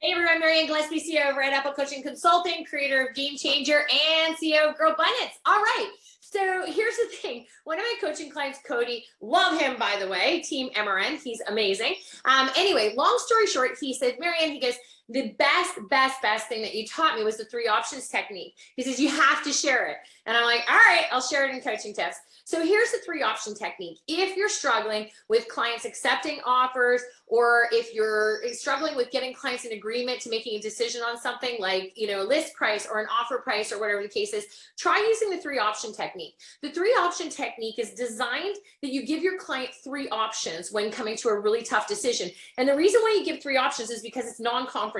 Hey everyone, Mary-Anne Gillespie, CEO of Red Apple Coaching Consulting, creator of Game Changer, and CEO of Girl Abundance. All right, so here's the thing. One of my coaching clients, Cody, love him, by the way, Team MRN, he's amazing. Anyway, long story short, he said, Mary-Anne, he goes, the best thing that you taught me was the 3 options technique. He says, you have to share it. And I'm like, all right, I'll share it in coaching tips. So here's the 3 option technique. If you're struggling with clients accepting offers, or if you're struggling with getting clients in agreement to making a decision on something like, a list price or an offer price or whatever the case is, try using the 3 option technique. The 3 option technique is designed that you give your client 3 options when coming to a really tough decision. And the reason why you give 3 options is because it's non-confrontational.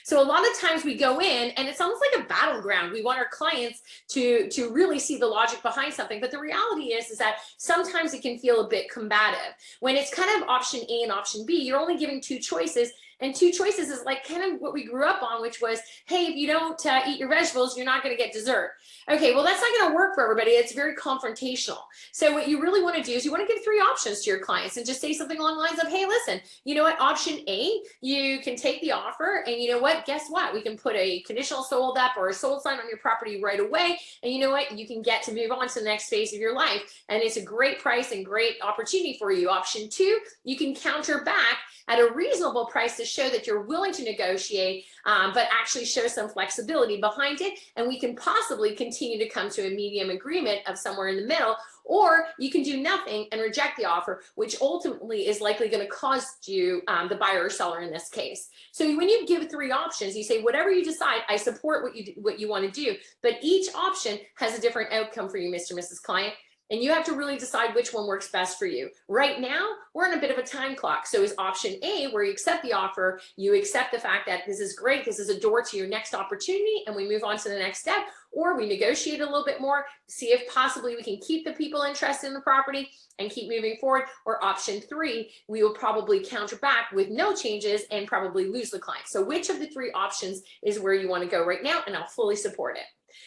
So a lot of times we go in and it's almost like a battleground. We want our clients to really see the logic behind something. But the reality is that sometimes it can feel a bit combative. When it's kind of option A and option B, you're only giving 2 choices. And 2 choices is like kind of what we grew up on, which was, hey, if you don't eat your vegetables, you're not going to get dessert. Okay, well, that's not going to work for everybody. It's very confrontational. So what you really want to do is you want to give 3 options to your clients and just say something along the lines of, hey, listen, you know what, option A, you can take the offer, and you know what, guess what? We can put a conditional sold up or a sold sign on your property right away. And you know what, you can get to move on to the next phase of your life. And it's a great price and great opportunity for you. Option 2, you can counter back at a reasonable price to show that you're willing to negotiate, but actually show some flexibility behind it. And we can possibly continue to come to a medium agreement of somewhere in the middle, or you can do nothing and reject the offer, which ultimately is likely going to cost you, the buyer or seller in this case. So when you give 3 options, you say, whatever you decide, I support what you want to do, but each option has a different outcome for you, Mr. and Mrs. Client. And you have to really decide which one works best for you. Right now, we're on a bit of a time clock. So is option A, where you accept the offer, you accept the fact that this is great, this is a door to your next opportunity, and we move on to the next step, or we negotiate a little bit more, see if possibly we can keep the people interested in the property and keep moving forward. Or option 3, we will probably counter back with no changes and probably lose the client. So which of the 3 options is where you want to go right now? And I'll fully support it.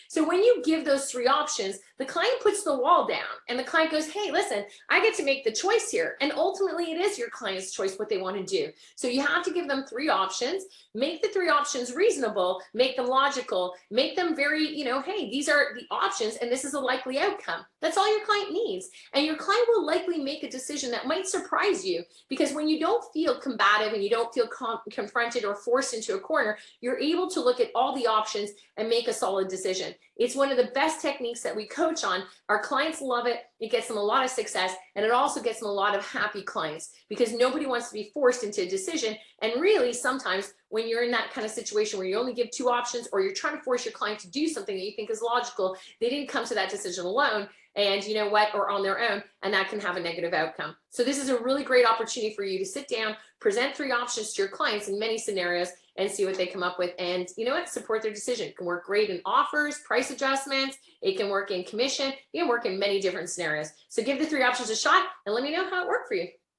So when you give those 3 options, the client puts the wall down and the client goes, hey, listen, I get to make the choice here. And ultimately it is your client's choice what they want to do. So you have to give them 3 options, make the 3 options reasonable, make them logical, make them very, hey, these are the options and this is a likely outcome. That's all your client needs. And your client will likely make a decision that might surprise you, because when you don't feel combative and you don't feel confronted or forced into a corner, you're able to look at all the options and make a solid decision. It's one of the best techniques that we coach on. Our clients love it. It gets them a lot of success, and it also gets them a lot of happy clients, because nobody wants to be forced into a decision. And really, sometimes when you're in that kind of situation where you only give 2 options, or you're trying to force your client to do something that you think is logical, they didn't come to that decision alone, and you know what, or on their own, and that can have a negative outcome. So this is a really great opportunity for you to sit down, present 3 options to your clients in many scenarios, and see what they come up with. And you know what, support their decision. It can work great in offers, price adjustments, it can work in commission, it can work in many different scenarios. So give the 3 options a shot and let me know how it worked for you.